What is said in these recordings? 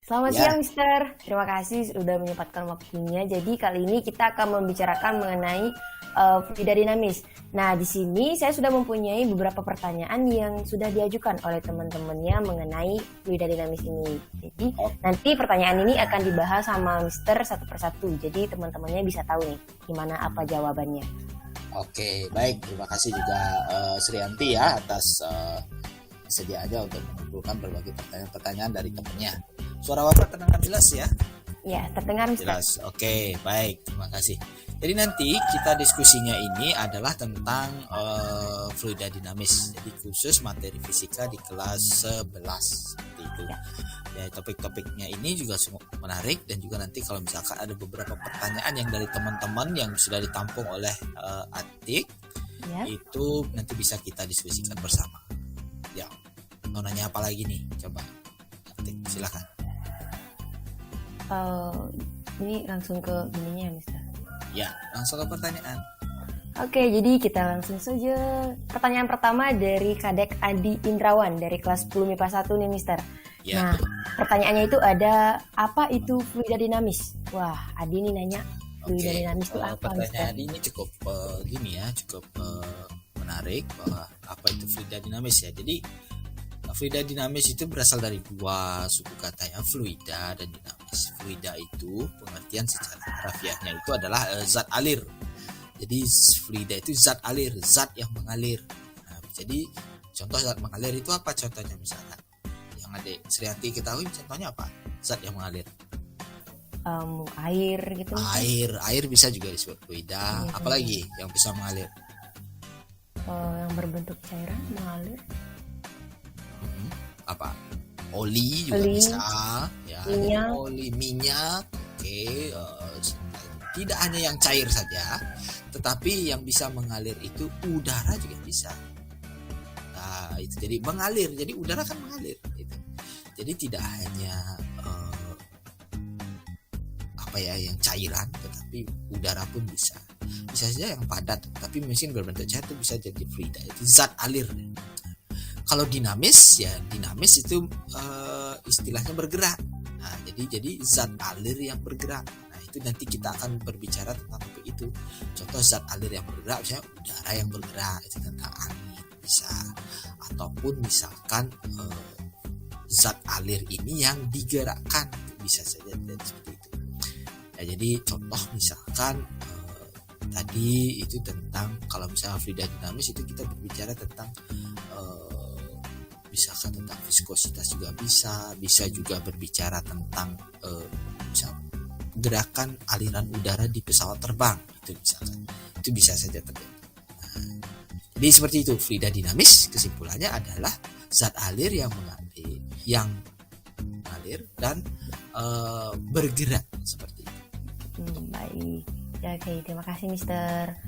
Selamat Ya, siang, Mister. Terima kasih sudah menyempatkan waktunya. Jadi kali ini kita akan membicarakan mengenai fluida dinamis. Nah, di sini saya sudah mempunyai beberapa pertanyaan yang sudah diajukan oleh teman-temannya mengenai fluida dinamis ini. Jadi oh, nanti pertanyaan ini akan dibahas sama Mister satu persatu. Jadi teman-temannya bisa tahu nih gimana apa jawabannya. oke, baik. Terima kasih juga Srianti ya atas kesediaannya untuk mengumpulkan berbagai pertanyaan-pertanyaan dari temannya. Suara Bapak terdengar jelas ya? Ya, terdengar, Mister. Jelas. Oke, baik. Terima kasih. Jadi nanti kita diskusinya ini adalah tentang fluida dinamis. Jadi khusus materi fisika di kelas 11 seperti itu. Ya, topik-topiknya ini juga menarik dan juga nanti kalau misalkan ada beberapa pertanyaan yang dari teman-teman yang sudah ditampung oleh Atik, Ya. itu nanti bisa kita diskusikan bersama. Ya, mau nanya apa lagi nih? Coba Atik, silakan. Ini langsung ke gininya, Mister. Ya, langsung ke pertanyaan. Oke, jadi kita langsung saja. Pertanyaan pertama dari Kadek Adi Indrawan dari kelas 10 MIPA 1 nih, Mister. Ya. Nah, pertanyaannya itu ada, apa itu fluida dinamis? Wah, Adi ini nanya fluida dinamis itu apa, pertanyaan Mister? ini cukup gini ya, cukup menarik bahwa apa itu fluida dinamis ya. Jadi fluida dinamis itu berasal dari dua suku kata ya, fluida dan dinamis. Fluida itu pengertian secara harafiahnya itu adalah zat alir. Jadi fluida itu zat alir, zat yang mengalir. Nah, jadi contoh zat mengalir itu apa contohnya misalkan? Yang Adik Srianti ketahui contohnya apa? Zat yang mengalir. Air gitu, Mister. Air bisa juga disebut fluida. Iya, Apalagi yang bisa mengalir? yang berbentuk cairan mengalir. Apa? Oli juga Oli, bisa ya, jadi minyak. oli, minyak. Oke, tidak hanya yang cair saja, tetapi yang bisa mengalir itu udara juga bisa. Nah, itu jadi mengalir, jadi udara kan mengalir gitu. Jadi tidak hanya apa ya yang cairan, tetapi udara pun bisa saja yang padat, tapi mesin berbentuk cair itu bisa jadi fluida, itu zat alir. Kalau dinamis ya, dinamis itu istilahnya bergerak. Nah, jadi zat alir yang bergerak. Nah, itu nanti kita akan berbicara tentang topik itu. Contoh zat alir yang bergerak misalnya udara yang bergerak, itu tentang angin bisa. Ataupun misalkan zat alir ini yang digerakkan, bisa saja seperti itu. Ya, jadi contoh misalkan tadi itu tentang kalau misalnya fluida dinamis itu kita berbicara tentang misalkan tentang viskositas juga bisa juga berbicara tentang gerakan aliran udara di pesawat terbang itu misalkan itu bisa saja terjadi. Nah, jadi seperti itu fluida dinamis kesimpulannya adalah zat alir yang mengalir dan bergerak seperti itu. Baik. Ya, oke, terima kasih, Mister.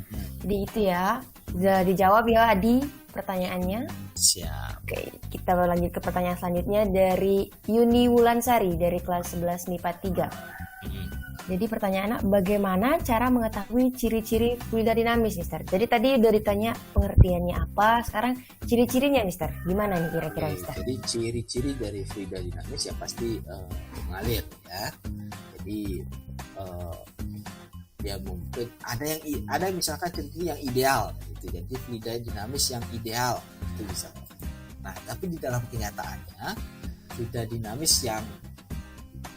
Jadi itu ya, sudah dijawab ya Adi pertanyaannya. Siap. Oke, kita lanjut ke pertanyaan selanjutnya dari Yuni Wulansari dari kelas 11 MIPA 3. Jadi pertanyaannya, bagaimana cara mengetahui ciri-ciri fluida dinamis, Mister? Jadi tadi udah ditanya pengertiannya apa, sekarang ciri-cirinya, Mister. Gimana nih kira-kira, Mister? Jadi ciri-ciri dari fluida dinamis ya pasti mengalir ya. Jadi ya mungkin ada misalkan ciri yang ideal gitu. Jadi fluida dinamis yang ideal itu bisa. Nah, tapi di dalam kenyataannya fluida dinamis yang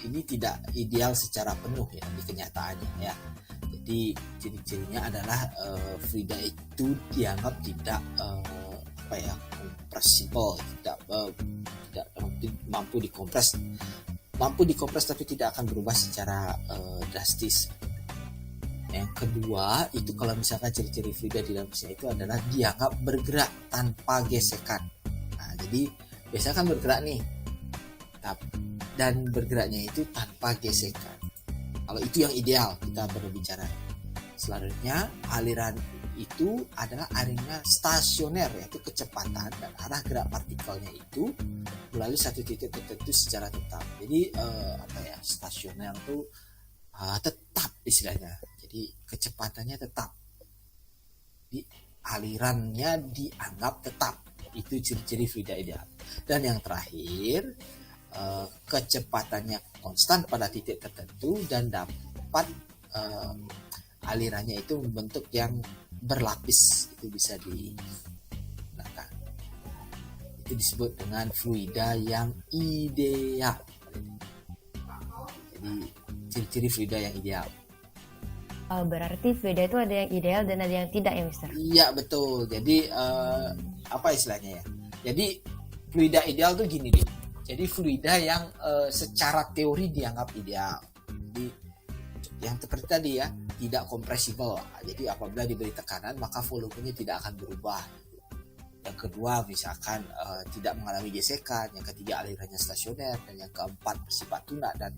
ini tidak ideal secara penuh ya di kenyataannya ya. Jadi ciri-cirinya adalah fluida itu dianggap tidak compressible, tidak mampu dikompres tapi tidak akan berubah secara drastis. Yang kedua itu kalau misalkan ciri-ciri fluida dinamisnya itu adalah dianggap bergerak tanpa gesekan. Nah, jadi biasanya kan bergerak nih, dan bergeraknya itu tanpa gesekan. Kalau itu yang ideal kita berbicara. Selanjutnya aliran itu adalah aliran stasioner, yaitu kecepatan dan arah gerak partikelnya itu melalui satu titik tertentu secara tetap. Jadi stasioner itu tetap istilahnya. Jadi kecepatannya tetap. Jadi alirannya dianggap tetap. Itu ciri-ciri fluida ideal. Dan yang terakhir kecepatannya konstan pada titik tertentu dan dapat alirannya itu membentuk yang berlapis, itu bisa digunakan. Itu disebut dengan fluida yang ideal. Jadi ciri-ciri fluida yang ideal. Berarti fluida itu ada yang ideal dan ada yang tidak ya, Mister? Iya betul. Jadi apa istilahnya ya? Jadi fluida ideal tuh gini deh. Jadi fluida yang secara teori dianggap ideal. Jadi yang seperti tadi ya, tidak kompresibel. Jadi apabila diberi tekanan maka volumenya tidak akan berubah. Yang kedua misalkan tidak mengalami gesekan. Yang ketiga alirannya stasioner. Dan yang keempat bersifat tunak dan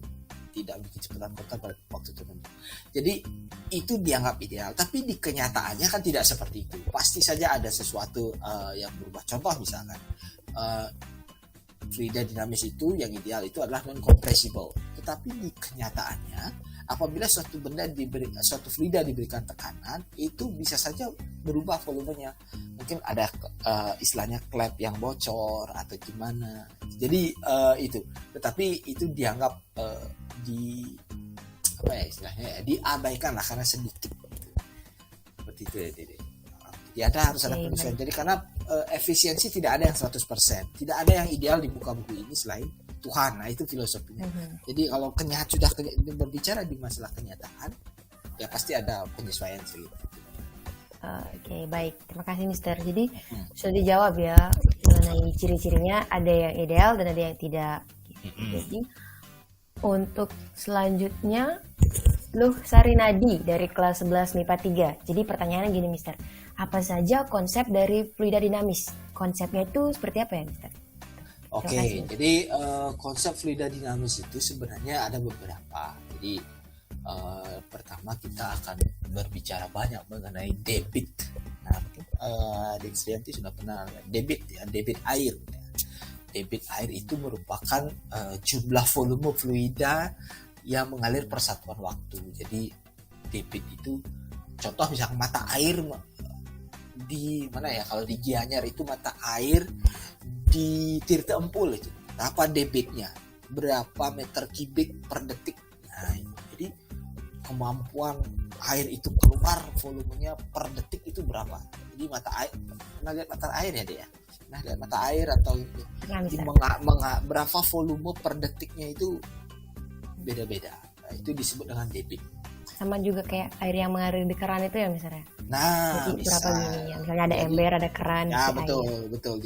tidak memiliki kecepatan kontak pada waktu tertentu. Jadi itu dianggap ideal, tapi di kenyataannya kan tidak seperti itu. Pasti saja ada sesuatu yang berubah. Contoh misalkan fluida dinamis itu yang ideal itu adalah non compressible. Tetapi di kenyataannya apabila suatu fluida diberikan tekanan, itu bisa saja berubah volumenya. Mungkin ada istilahnya klep yang bocor atau gimana. Jadi itu. Tetapi itu dianggap diabaikan lah karena sedikit. Seperti itu ya, Dede. Tidak harus ada penyesuaian. Jadi karena efisiensi tidak ada yang 100%. Tidak ada yang ideal di muka buku ini selain Tuhan. Nah itu filosofinya. Jadi kalau sudah berbicara di masalah kenyataan, ya pasti ada penyesuaian sedikit. Oke, baik. Terima kasih, Mister. Jadi sudah dijawab ya mengenai ciri-cirinya, ada yang ideal dan ada yang tidak. Jadi untuk selanjutnya Luh Sarinadi dari kelas 11 MIPA 3. Jadi pertanyaannya gini, Mister. Apa saja konsep dari fluida dinamis? Konsepnya itu seperti apa ya, Mister? Oke, jadi konsep fluida dinamis itu sebenarnya ada beberapa. Jadi pertama kita akan berbicara banyak mengenai debit. Nah, Adik Srianti sudah pernah debit ya, debit air. Debit air itu merupakan jumlah volume fluida yang mengalir per satuan waktu. Jadi debit itu contoh misalkan mata air di mana ya, kalau di Gianyar itu mata air di Tirta Empul itu berapa debitnya, berapa meter kubik per detik. Nah, jadi kemampuan air itu keluar volumenya per detik itu berapa. Jadi mata air, pernah lihat mata air ya dia? Nah, lihat mata air atau berapa volume per detiknya itu beda-beda. Nah, itu disebut dengan debit. Sama juga kayak air yang mengalir di keran itu ya, misalnya. Nah, jadi berapa gini ya? Misalnya ada ember, ada keran. Ya betul.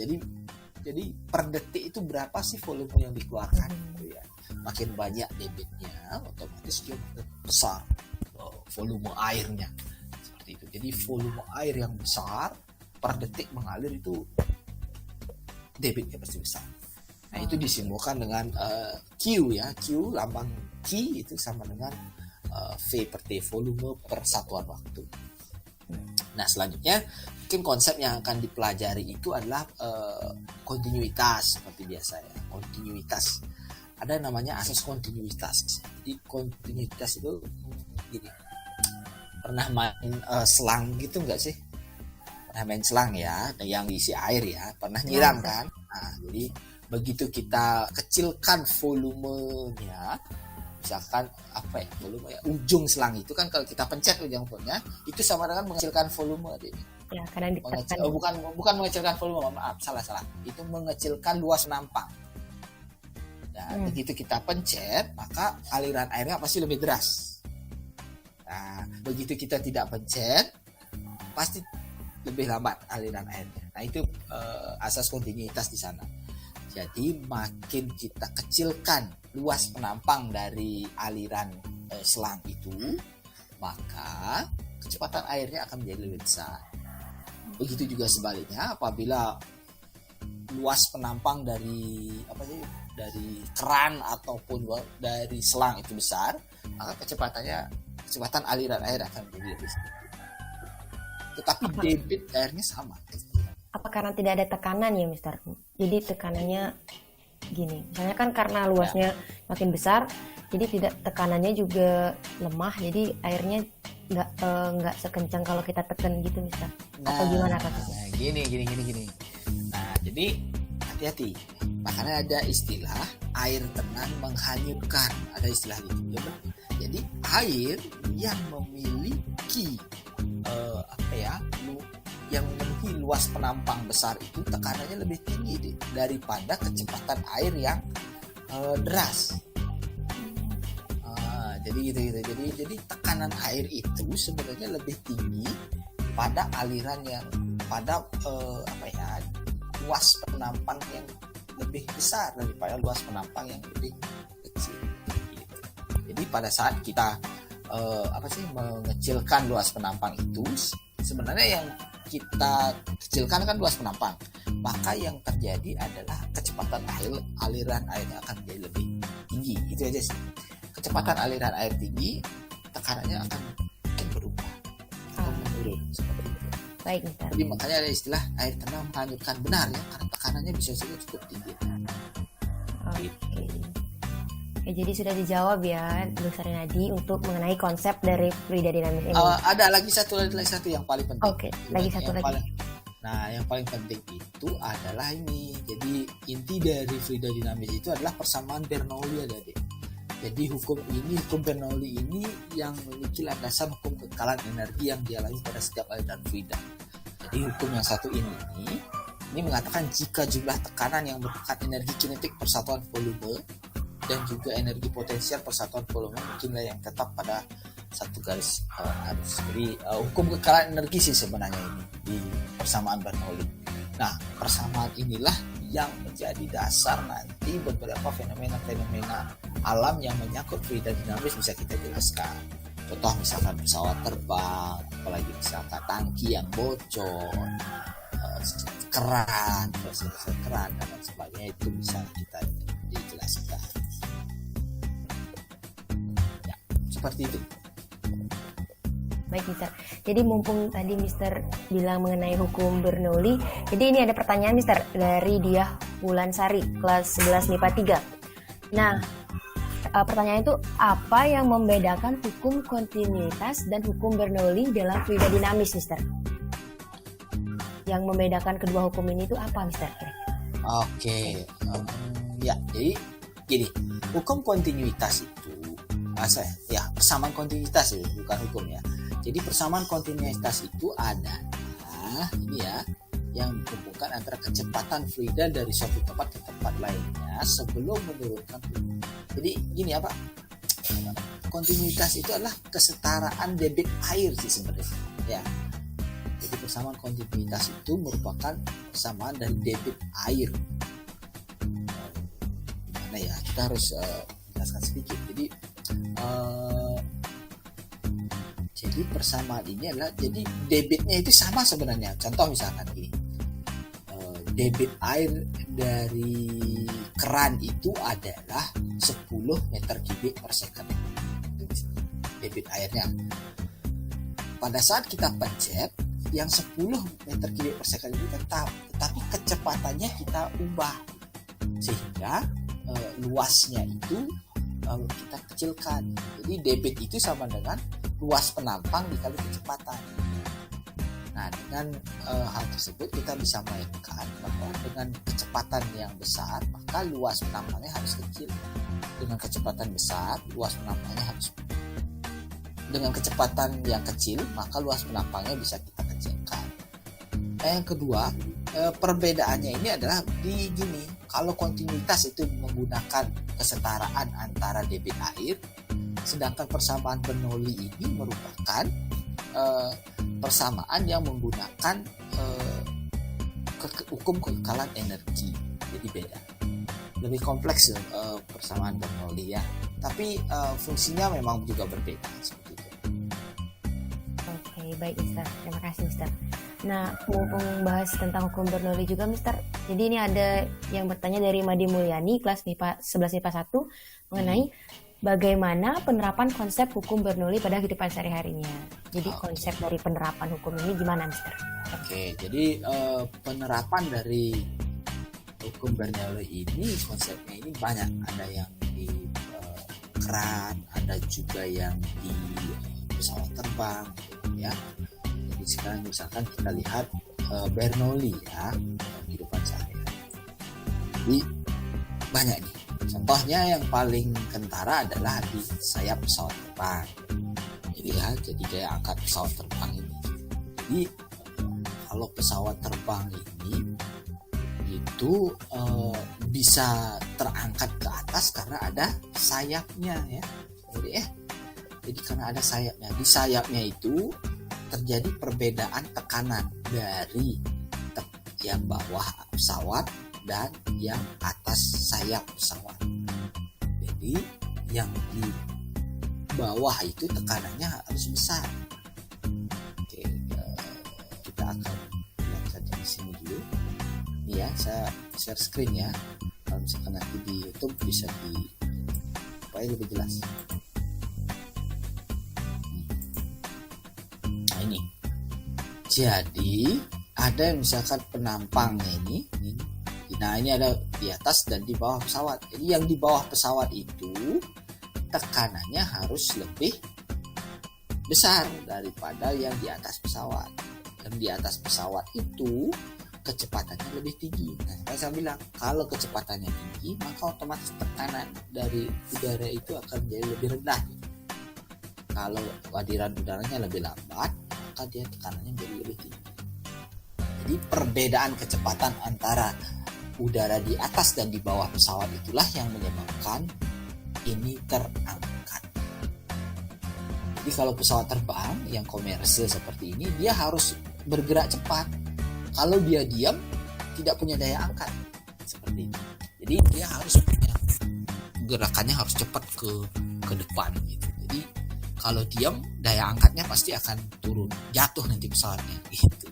Jadi per detik itu berapa sih volume yang dikeluarkan? Gitu ya. Makin banyak debitnya, otomatis dia makin besar volume airnya. Seperti itu. Jadi volume air yang besar per detik mengalir itu debitnya pasti besar. Nah, itu disimbolkan dengan Q ya. Q, lambang Q itu sama dengan V per T, volume per satuan waktu. Nah, selanjutnya mungkin konsep yang akan dipelajari itu adalah kontinuitas seperti biasa ya. Kontinuitas. Ada namanya asas kontinuitas. Jadi kontinuitas itu gini. Pernah main selang gitu enggak sih? Pernah main selang ya, yang diisi air ya. Pernah nyiram kan? Nah, jadi begitu kita kecilkan volumenya, misalkan apa ya, volume ya, ujung selang itu kan kalau kita pencet ujung volumenya itu sama dengan mengecilkan volume ini. Ya, karena ditekan. Bukan mengecilkan volume, maaf, salah. Itu mengecilkan luas penampang. Nah, begitu kita pencet, maka aliran airnya pasti lebih deras. Nah, begitu kita tidak pencet, pasti lebih lambat aliran airnya. Nah, itu asas kontinuitas di sana. Jadi makin kita kecilkan luas penampang dari aliran selang itu, maka kecepatan airnya akan menjadi lebih besar. Begitu juga sebaliknya, apabila luas penampang dari keran ataupun dari selang itu besar, maka kecepatan aliran air akan menjadi lebih sedikit. Tetapi debit airnya sama. Apa karena tidak ada tekanan ya, Mister? Jadi tekanannya gini, misalnya kan karena luasnya makin besar, jadi tidak, tekanannya juga lemah, jadi airnya nggak sekencang kalau kita tekan gitu, Mister. Atau gimana Kak? Gini. Nah, jadi hati-hati. Makanya ada istilah air tenang menghanyutkan, ada istilah gitu ya. Jadi air yang memiliki yang memiliki luas penampang besar itu tekanannya lebih tinggi daripada kecepatan air yang deras. Jadi gitu. Jadi tekanan air itu sebenarnya lebih tinggi pada aliran yang pada luas penampang yang lebih besar daripada luas penampang yang lebih kecil. Gitu. Jadi pada saat kita mengecilkan luas penampang itu, sebenarnya yang kita kecilkan kan luas penampang, maka yang terjadi adalah kecepatan aliran airnya akan menjadi lebih tinggi. Itu aja sih. Kecepatan aliran air tinggi, tekanannya akan berubah atau menurun seperti itu. Baik, Mister. Jadi makanya ada istilah air tenang menghanyutkan, benar ya, karena tekanannya bisa juga cukup tinggi. Oke. Oke, jadi sudah dijawab ya Dr. Rinaldi untuk mengenai konsep dari fluida dinamis ini. Ada lagi satu yang paling penting. Oke, lagi satu lagi. Yang paling penting itu adalah ini. Jadi inti dari fluida dinamis itu adalah persamaan Bernoulli, adik. Jadi hukum Bernoulli ini yang memiliki landasan hukum kekekalan energi yang dialami pada setiap aliran fluida. Jadi hukum yang satu ini mengatakan jika jumlah tekanan yang merupakan energi kinetik persatuan volume dan juga energi potensial persatuan volume mungkinlah yang tetap pada satu garis arus. Jadi hukum kekekalan energi sih sebenarnya ini di persamaan Bernoulli. Nah, persamaan inilah yang menjadi dasar nanti beberapa fenomena-fenomena alam yang menyangkut fluida dinamis bisa kita jelaskan. Contoh misalkan pesawat terbang, apalagi misalkan tangki yang bocor, keran dan lain sebagainya, itu bisa kita dijelaskan. Ya, seperti itu. Baik, Mister. Jadi mumpung tadi Mister bilang mengenai hukum Bernoulli, jadi ini ada pertanyaan Mister dari Diah Wulansari, kelas 11 MIPA 3. Nah, pertanyaan itu apa yang membedakan hukum kontinuitas dan hukum Bernoulli dalam fluida dinamis, Mister? Yang membedakan kedua hukum ini itu apa, Mister? Oke, jadi gini, hukum kontinuitas itu persamaan kontinuitas ya, bukan hukum ya. Jadi persamaan kontinuitas itu adalah yang menghubungkan antara kecepatan fluida dari suatu tempat ke tempat lainnya sebelum menurunkan fluida. Jadi gini kontinuitas itu adalah kesetaraan debit air sih sebenarnya ya. Jadi persamaan kontinuitas itu merupakan persamaan dari debit air. Gimana ya, kita harus jelaskan sedikit. Jadi persamaan ini adalah, jadi debitnya itu sama sebenarnya. Contoh misalkan gini, debit air dari keran itu adalah 10 meter kubik per second. Debit airnya. Pada saat kita pencet, yang 10 meter kubik per second itu tetap, tetapi kecepatannya kita ubah sehingga luasnya itu kita kecilkan. Jadi debit itu sama dengan luas penampang dikali kecepatan. Nah, dengan hal tersebut kita bisa mainkan bahwa dengan kecepatan yang besar maka luas penampangnya harus kecil. Dengan kecepatan besar luas penampangnya harus. Dengan kecepatan yang kecil maka luas penampangnya bisa kita kecilkan. Yang kedua, perbedaannya ini adalah di gini. Kalau kontinuitas itu menggunakan kesetaraan antara debit air, sedangkan persamaan Bernoulli ini merupakan persamaan yang menggunakan hukum kekekalan energi. Jadi beda, lebih kompleks persamaan Bernoulli ya. Tapi fungsinya memang juga berbeda seperti itu. Oke, baik Mister. Terima kasih Mister. Nah, mumpung bahas tentang hukum Bernoulli juga Mister. Jadi ini ada yang bertanya dari Madi Mulyani, kelas MIPA 11 MIPA 1 mengenai bagaimana penerapan konsep hukum Bernoulli pada kehidupan sehari-harinya. Jadi konsep dari penerapan hukum ini gimana, Mister? Oke, jadi penerapan dari hukum Bernoulli ini konsepnya ini banyak. Ada yang di keran, ada juga yang di pesawat terbang, ya. Jadi sekarang misalkan kita lihat Bernoulli ya, kehidupan sehari-hari. Jadi banyak nih. Contohnya yang paling kentara adalah di sayap pesawat terbang. Jadi ya, jadi kayak angkat pesawat terbang ini. Jadi kalau pesawat terbang ini itu bisa terangkat ke atas karena ada sayapnya ya. Jadi karena ada sayapnya. Di sayapnya itu terjadi perbedaan tekanan dari yang bawah pesawat dan yang atas sayap pesawat. Jadi yang di bawah itu tekanannya harus besar. Oke, kita akan lihat saja di sini dulu. Ini ya, saya share screen ya. Kalau misalkan nanti di YouTube bisa supaya lebih jelas. Nah ini. Jadi ada misalkan penampangnya ini. Nah ini ada di atas dan di bawah pesawat. Jadi yang di bawah pesawat itu tekanannya harus lebih besar daripada yang di atas pesawat. Dan di atas pesawat itu kecepatannya lebih tinggi. Nah saya bilang kalau kecepatannya tinggi maka otomatis tekanan dari udara itu akan jadi lebih rendah. Kalau aliran udaranya lebih lambat maka dia tekanannya jadi lebih tinggi. Jadi perbedaan kecepatan antara udara di atas dan di bawah pesawat itulah yang menyebabkan ini terangkat. Jadi kalau pesawat terbang yang komersil seperti ini, dia harus bergerak cepat. Kalau dia diam, tidak punya daya angkat seperti ini. Jadi dia harus punya gerakannya harus cepat ke depan gitu. Jadi kalau diam, daya angkatnya pasti akan turun, jatuh nanti pesawatnya gitu.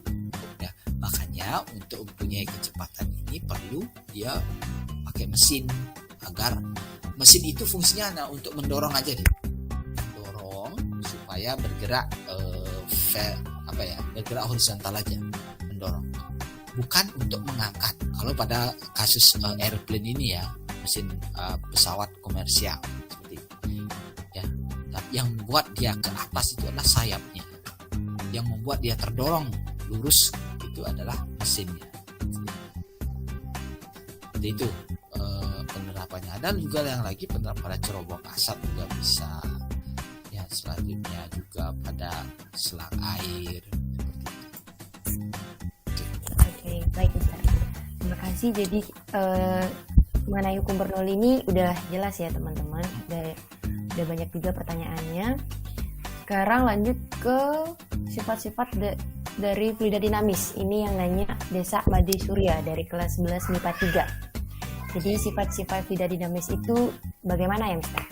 Ya, makanya untuk mempunyai kecepatan ini perlu dia pakai mesin agar mesin itu fungsinya untuk mendorong aja deh, mendorong supaya bergerak bergerak horizontal aja, mendorong, bukan untuk mengangkat. Kalau pada kasus airplane ini ya, mesin pesawat komersial seperti itu ya, tapi yang membuat dia ke atas itu adalah sayapnya, yang membuat dia terdorong lurus itu adalah mesinnya. Jadi itu penerapannya. Ada juga yang lagi penerapan pada cerobong asap juga bisa ya, selanjutnya juga pada selang air seperti itu. Oke, baik Mister. Terima kasih. Jadi mengenai hukum Bernoulli ini udah jelas ya teman-teman. Udah banyak juga pertanyaannya. Sekarang lanjut ke sifat-sifat dari fluida dinamis. Ini yang nanya Desa Made Surya dari kelas 11 MIPA 3. Jadi sifat-sifat fluida dinamis itu bagaimana ya Mister?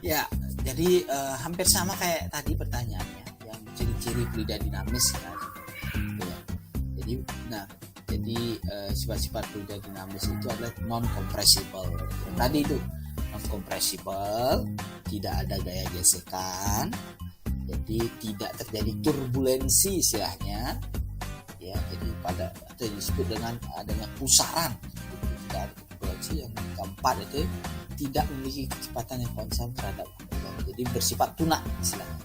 Ya, jadi hampir sama kayak tadi pertanyaannya, yang ciri-ciri fluida dinamis ya. Jadi sifat-sifat fluida dinamis itu adalah non-compressible. Tadi itu non-compressible, tidak ada gaya gesekan, jadi tidak terjadi turbulensi istilahnya. Ya, jadi pada atau disebut dengan adanya pusaran. Tidak ada turbulensi. Yang keempat itu tidak memiliki kecepatan yang konstan terhadap angular. Jadi bersifat tunak istilahnya.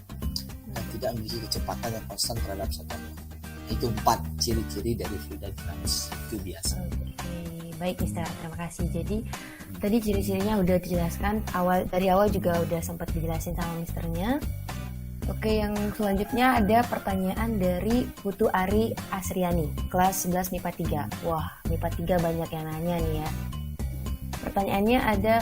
Dan tidak memiliki kecepatan yang konstan terhadap satu angular. Itu 4 ciri-ciri dari fluida dinamis itu biasa. Oke, baik Mister, terima kasih. Jadi tadi ciri-cirinya udah dijelaskan dari awal juga udah sempat dijelasin sama Misternya. Oke, yang selanjutnya ada pertanyaan dari Putu Ari Asriani, kelas 11 MIPA 3. Wah, MIPA 3 banyak yang nanya nih ya. Pertanyaannya ada,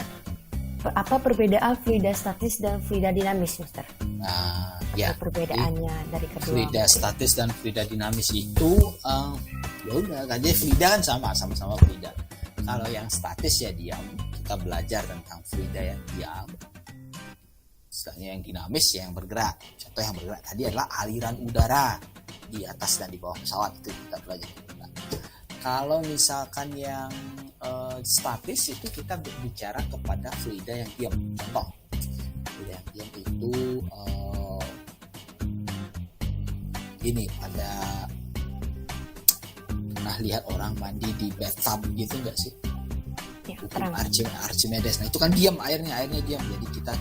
apa perbedaan fluida statis dan fluida dinamis, Mister? Nah, ya. Perbedaannya dari kedua. Fluida statis dan fluida dinamis itu ya udah aja, fluida kan sama-sama fluida. Kalau yang statis ya diam, kita belajar tentang fluida yang diam. Istilahnya yang dinamis ya yang bergerak. Contoh yang bergerak tadi adalah aliran udara di atas dan di bawah pesawat, itu kita belajar. Kalau misalkan yang statis itu kita berbicara kepada fluida yang diam. Contoh fluida yang diam itu ini ada, pernah lihat orang mandi di bathtub gitu nggak sih? Ya, Hukum Archimedes. Nah itu kan diam, airnya diam. Jadi kita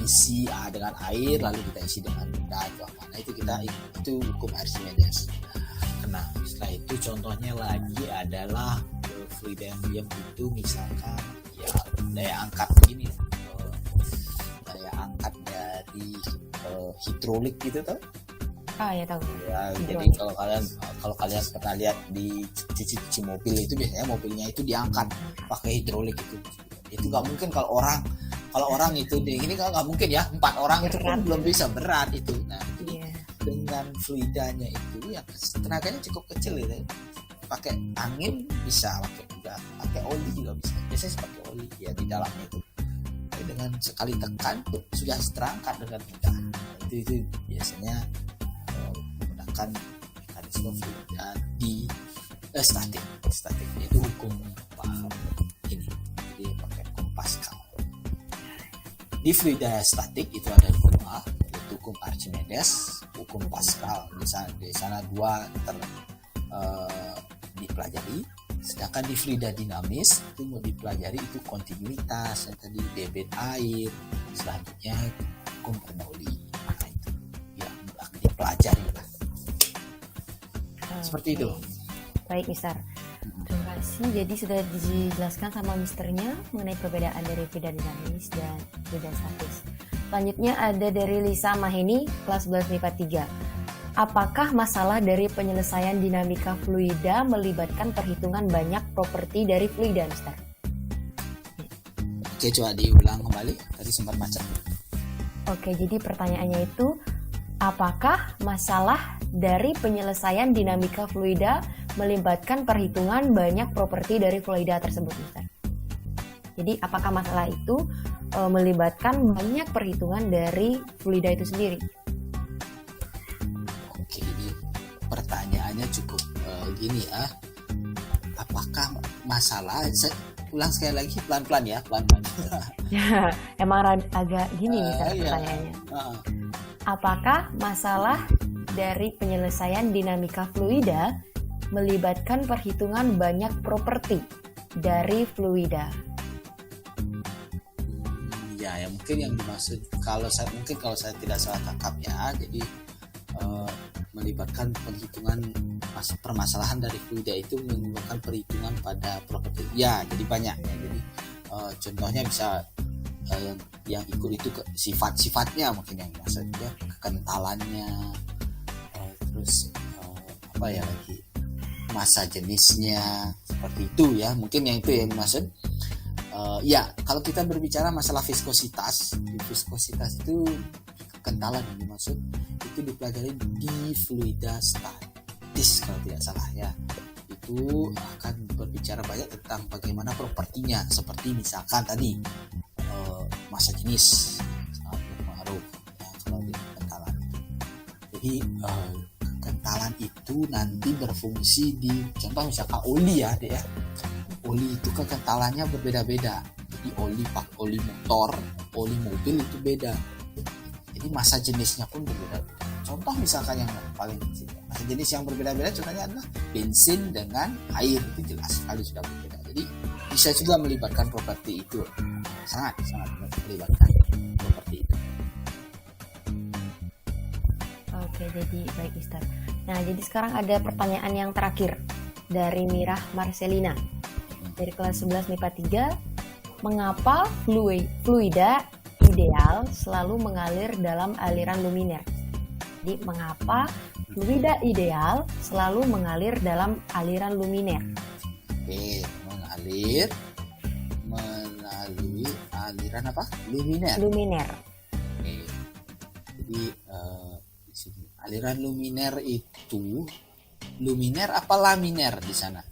isi dengan air, lalu kita isi dengan benda atau apa. Nah itu hukum Archimedes. Nah, setelah itu contohnya lagi adalah fluida yang diam itu misalkan ya daya angkat begini, daya angkat dari hidrolik gitu tuh. Ya tahu. Ya, jadi kalau kalian pernah lihat di cuci mobil itu biasanya mobilnya itu diangkat pakai hidrolik itu. Itu nggak mungkin kalau orang itu ini nggak mungkin ya, 4 orang itu pun belum bisa, berat itu. Nah, itu dengan fluidanya itu ya tenaganya cukup kecil ya. Pakai angin bisa, pakai oli juga bisa. Biasanya pakai oli ya di dalamnya itu. Tapi dengan sekali tekan sudah terangkat dengan mudah. Nah, itu biasanya menggunakan mekanisme fluida di statik itu hukum ini, jadi pakai hukum Pascal. Di fluida statik itu ada 2, yaitu hukum Archimedes, hukum Pascal. Di sana 2 dipelajari. Sedangkan di fluida dinamis itu mau dipelajari itu kontinuitas, yang tadi debit air, selanjutnya hukum Bernoulli. Nah, itu yang dipelajari lah. Seperti itu. Baik, Mister. Terima kasih. Jadi sudah dijelaskan sama Misternya mengenai perbedaan dari fluida dinamis dan fluida statis. Selanjutnya ada dari Lisa Maheni, kelas 11 MIPA 3. Apakah masalah dari penyelesaian dinamika fluida melibatkan perhitungan banyak properti dari fluida, Mister? Oke, coba diulang kembali. Tadi sempat macet. Oke, jadi pertanyaannya itu, apakah masalah dari penyelesaian dinamika fluida melibatkan perhitungan banyak properti dari fluida tersebut, Mister? Jadi, apakah masalah itu melibatkan banyak perhitungan dari fluida itu sendiri? Oke, ini pertanyaannya cukup gini ya. Apakah masalah? Saya ulang sekali lagi pelan-pelan ya, pelan-pelan. Ya, emang agak gini, Mister, pertanyaannya. Apakah masalah dari penyelesaian dinamika fluida melibatkan perhitungan banyak properti dari fluida? Ya mungkin yang dimaksud kalau saya tidak salah tangkap ya, jadi melibatkan perhitungan permasalahan dari fluida itu melibatkan perhitungan pada properti. Ya, jadi banyak ya. Jadi contohnya bisa yang ikut itu sifat-sifatnya mungkin yang dimaksud ya, kekentalannya, terus apa ya lagi, massa jenisnya, seperti itu ya, mungkin yang itu yang dimaksud. Ya, kalau kita berbicara masalah viskositas itu kekentalan yang dimaksud itu dipelajari di fluida statis kalau tidak salah ya. Itu akan berbicara banyak tentang bagaimana propertinya, seperti misalkan tadi massa jenis sangat berpengaruh ya, kalau di kekentalan itu. Jadi kekentalan itu nanti berfungsi di contoh misalkan oli ya, deh ya. Oli itu kekentalannya berbeda-beda. Jadi oli motor, oli mobil itu beda. Jadi massa jenisnya pun berbeda-beda. Contoh misalkan yang paling kecil, massa jenis yang berbeda-beda contohnya adalah bensin dengan air, itu jelas sekali sudah berbeda. Jadi bisa juga melibatkan properti itu, sangat melibatkan properti itu. Oke, jadi baik, Mister. Nah, jadi sekarang ada pertanyaan yang terakhir dari Mirah Marcelina dari kelas 11 MIPA 3. Mengapa fluida ideal selalu mengalir dalam aliran luminer? Jadi, mengapa fluida ideal selalu mengalir dalam aliran luminer? Oke, mengalir melalui aliran apa? Luminer. Oke. Jadi di sini aliran luminer itu luminer apa laminer di sana?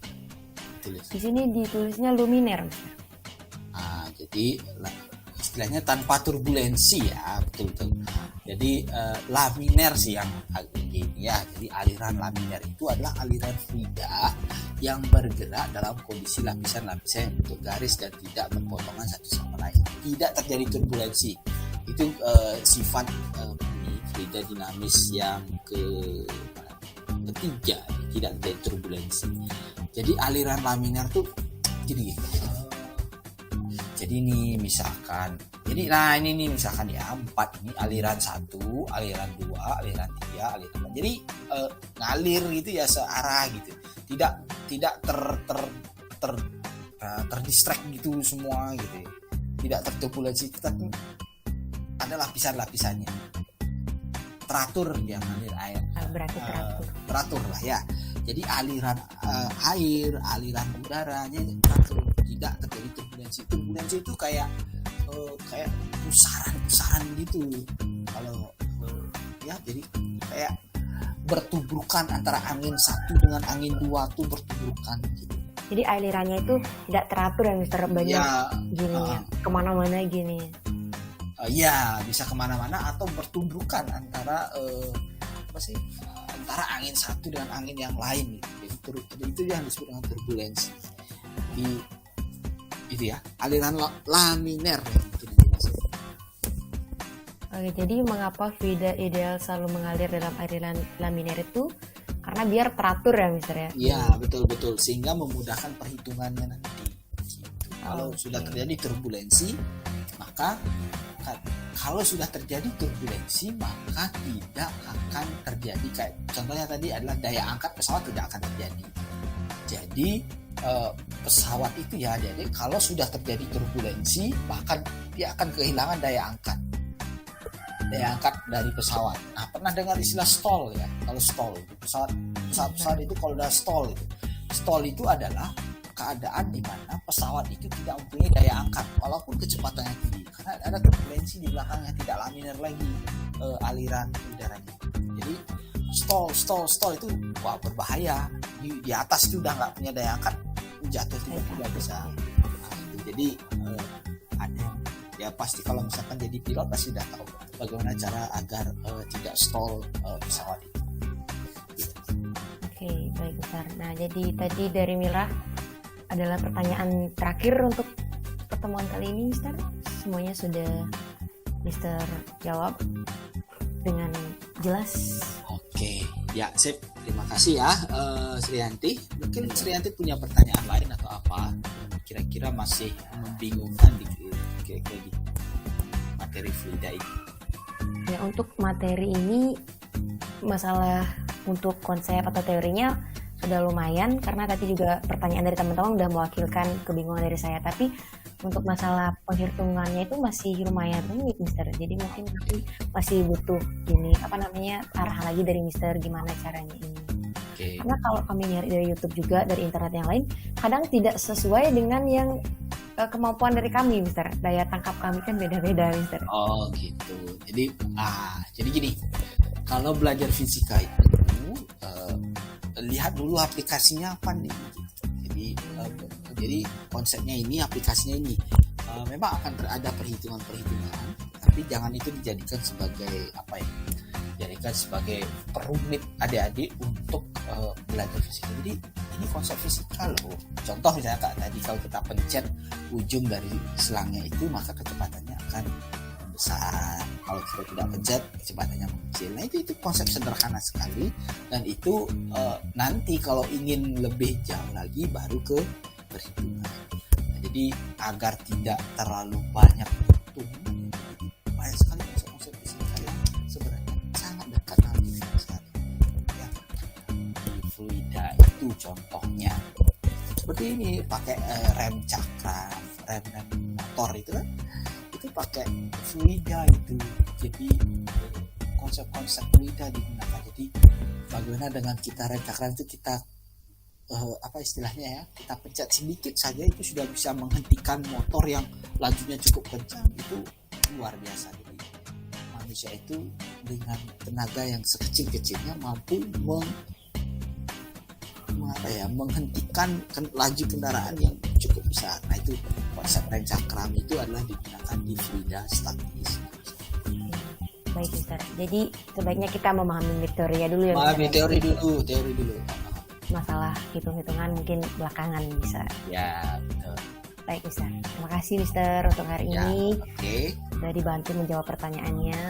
Di sini ditulisnya luminer. Jadi istilahnya tanpa turbulensi ya, betul. Jadi laminer sih yang gini ya. Jadi aliran laminer itu adalah aliran fluida yang bergerak dalam kondisi lapisan-lapisan yang bentuk garis dan tidak berpotongan satu sama lain. Tidak terjadi turbulensi. Itu sifat fluida dinamis yang ketiga, tidak terjadi turbulensi. Jadi aliran laminar tuh gini. Jadi nih misalkan, jadi nah ini nih misalkan ya 4 ini aliran 1, aliran 2, aliran 3, aliran 4. Jadi ngalir gitu ya searah gitu. Tidak terdistract gitu semua gitu. Tidak terturbulence, tetapi ada lapisan-lapisannya. Teratur dia ngalir air. Berarti teratur. Teratur lah ya. Jadi aliran air, aliran udaranya teratur, tidak terjadi turbulensi. Turbulensi itu kayak pusaran gitu. Kalau ya jadi kayak bertubrukan antara angin satu dengan angin dua tuh bertubrukan gitu. Jadi alirannya itu tidak teratur ya Mister, banyak Ya, gini kemana-mana gini. Ya bisa kemana-mana atau bertubrukan antara antara angin satu dengan angin yang lain gitu. Jadi itu yang disebut dengan turbulensi. Itu ya aliran laminer gitu. Oke, jadi mengapa fluida ideal selalu mengalir dalam aliran laminer itu? Karena biar teratur ya Mister ya. Iya betul sehingga memudahkan perhitungannya nanti. Gitu. Kalau sudah terjadi turbulensi, maka tidak akan terjadi kayak contohnya tadi adalah daya angkat pesawat tidak akan terjadi. Jadi pesawat itu ya, jadi kalau sudah terjadi turbulensi bahkan dia akan kehilangan daya angkat dari pesawat. Nah, pernah dengar istilah stall ya? Kalau stall itu pesawat itu kalau udah stall itu adalah keadaan di mana pesawat itu tidak mempunyai daya angkat walaupun kecepatannya tinggi karena ada turbulensi di belakangnya, tidak laminer lagi aliran udaranya. Jadi stall itu wah berbahaya, di atas itu udah nggak punya daya angkat, jatuh tidak bisa. Jadi ada ya pasti kalau misalkan jadi pilot pasti udah tahu bagaimana cara agar tidak stall pesawat itu. Gitu. Oke, baik Mister. Nah, jadi tadi dari Mira adalah pertanyaan terakhir untuk pertemuan kali ini Mister. Semuanya sudah Mister jawab dengan jelas. Oke, ya sip. Terima kasih ya Sriyanti. Mungkin Sriyanti punya pertanyaan lain atau apa? Kira-kira masih membingungkan di materi fluida ini. Ya, untuk materi ini masalah untuk konsep atau teorinya sudah lumayan karena tadi juga pertanyaan dari teman-teman udah mewakilkan kebingungan dari saya, tapi untuk masalah penghitungannya itu masih lumayan rumit Mister. Jadi mungkin masih butuh arah lagi dari Mister gimana caranya ini. Okay. Karena kalau kami nyari dari YouTube juga dari internet yang lain kadang tidak sesuai dengan yang kemampuan dari kami Mister. Daya tangkap kami kan beda-beda Mister. Oh gitu. Jadi gini, kalau belajar fisika itu lihat dulu aplikasinya apa nih. Jadi konsepnya ini, aplikasinya ini memang akan ada perhitungan, tapi jangan itu dijadikan sebagai jadikan sebagai perumit adik-adik untuk belajar fisika. Jadi ini konsep fisika loh. Contoh misalnya Kak, tadi kalau kita pencet ujung dari selangnya itu maka kecepatannya akan besar. Kalau kita tidak pencet kecepatannya mengecil. Nah itu konsep sederhana sekali, dan itu nanti kalau ingin lebih jauh lagi baru ke perhitungan. Nah, jadi agar tidak terlalu banyak sekali konsep fisika yang sebenarnya sangat dekat dengan fisika ya. Di fluida itu contohnya seperti ini, pakai rem cakra, rem motor itu kan itu pakai fluida itu. Jadi konsep-konsep fluida digunakan. Jadi bagaimana dengan kita rem cakra itu kita istilahnya ya, kita pencet sedikit saja itu sudah bisa menghentikan motor yang lajunya cukup kencang. Itu luar biasa. Jadi manusia itu dengan tenaga yang sekecil-kecilnya mampu menghentikan laju kendaraan yang cukup besar. Nah itu konsep rem cakram itu adalah digunakan di fluida statis. Baik Mister. Jadi sebaiknya kita memahami teorinya dulu ya. Memahami teori dulu. Masalah hitung-hitungan mungkin belakangan bisa. Ya betul. Baik Mister. Terima kasih Mister untuk hari ini. Oke. Sudah dibantu menjawab pertanyaannya.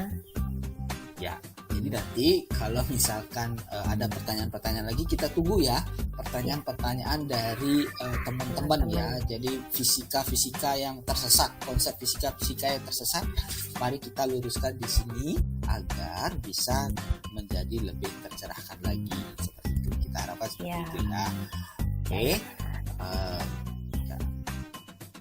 Ya. Jadi Jadi nanti kalau misalkan ada pertanyaan-pertanyaan lagi, kita tunggu ya pertanyaan-pertanyaan dari teman-teman ya. Jadi fisika yang tersesat, konsep fisika yang tersesat, mari kita luruskan di sini agar bisa menjadi lebih tercerahkan lagi. Seperti itu kita harapkan seperti itu ya. Oke. Ya.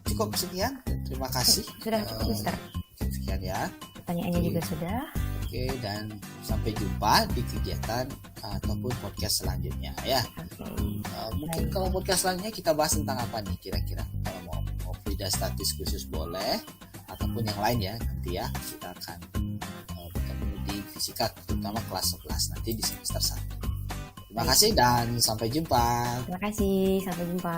Cukup sekian. Terima kasih. Sudah cukup, Mister. Sekian ya. Pertanyaannya juga sudah. Oke, dan sampai jumpa di kegiatan ataupun podcast selanjutnya ya. Mungkin kalau podcast selanjutnya kita bahas tentang apa nih kira-kira? Kalau mau Frida statis khusus boleh, ataupun yang lain ya nanti ya. Kita akan bertemu di fisika terutama kelas 11 nanti di semester 1. Terima kasih dan sampai jumpa. Terima kasih, sampai jumpa.